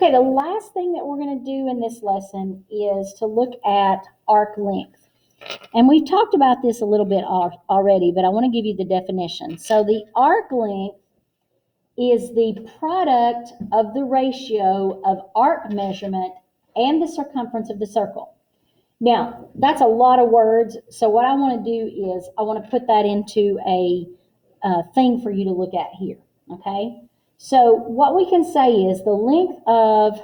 Okay, the last thing that we're going to do in this lesson is to look at arc length. And we've talked about this a little bit already, but I want to give you the definition. So the arc length is the product of the ratio of arc measurement and the circumference of the circle. Now, that's a lot of words, so what I want to do is I want to put that into a thing for you to look at here, okay? So what we can say is the length of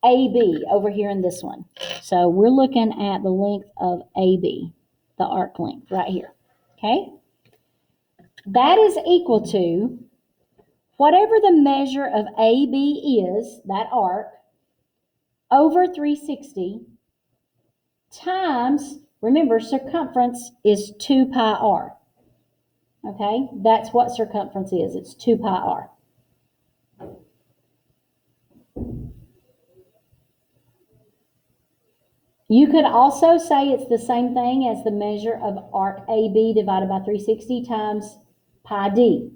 AB over here in this one. So we're looking at the length of AB, the arc length right here, okay? That is equal to whatever the measure of AB is, that arc, over 360 times, remember, circumference is 2 pi r. Okay, that's what circumference is. It's 2 pi r. You could also say it's the same thing as the measure of arc AB divided by 360 times pi d,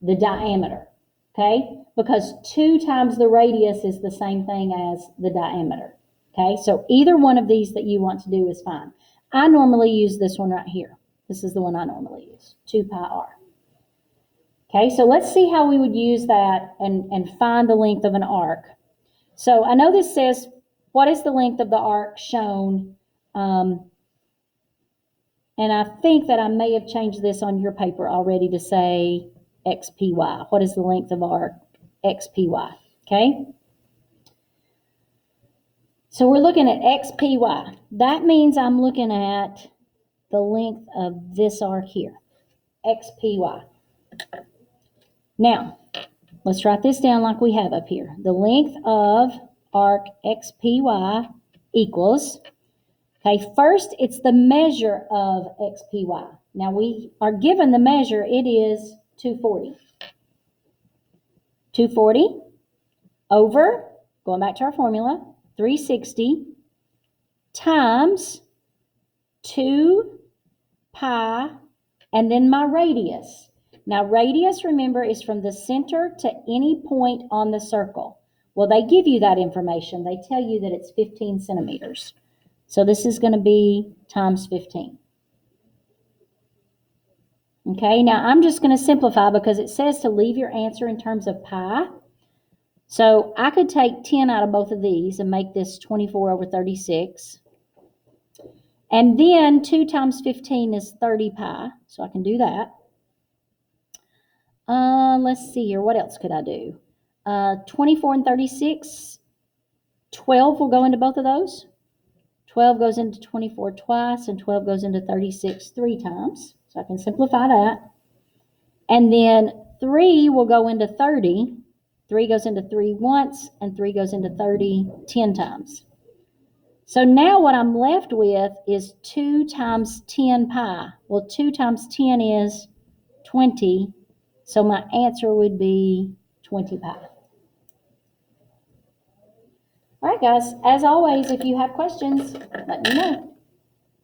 the diameter. Okay, because 2 times the radius is the same thing as the diameter. Okay, so either one of these that you want to do is fine. I normally use this one right here. This is the one I normally use, 2 pi r. Okay, so let's see how we would use that and find the length of an arc. So I know this says, what is the length of the arc shown? And I think that I may have changed this on your paper already to say XPY. What is the length of arc XPY? Okay. So we're looking at XPY. That means I'm looking at the length of this arc here, XPY. Now, let's write this down like we have up here. The length of arc XPY equals, okay, first it's the measure of XPY. Now we are given the measure, it is 240. 240 over, going back to our formula, 360 times 2 pi, and then my radius. Now, radius, remember, is from the center to any point on the circle. Well, they give you that information. They tell you that it's 15 centimeters. So this is going to be times 15. Okay, now I'm just going to simplify because it says to leave your answer in terms of pi. So I could take 10 out of both of these and make this 24 over 36. And then 2 times 15 is 30 pi, so I can do that. Let's see here. What else could I do? 24 and 36. 12 will go into both of those. 12 goes into 24 twice, and 12 goes into 36 3 times. So I can simplify that. And then 3 will go into 30. 3 goes into 3 once, and 3 goes into 30 10 times. So now what I'm left with is 2 times 10 pi. Well, 2 times 10 is 20. So my answer would be 20 pi. All right, guys, as always, if you have questions, let me know.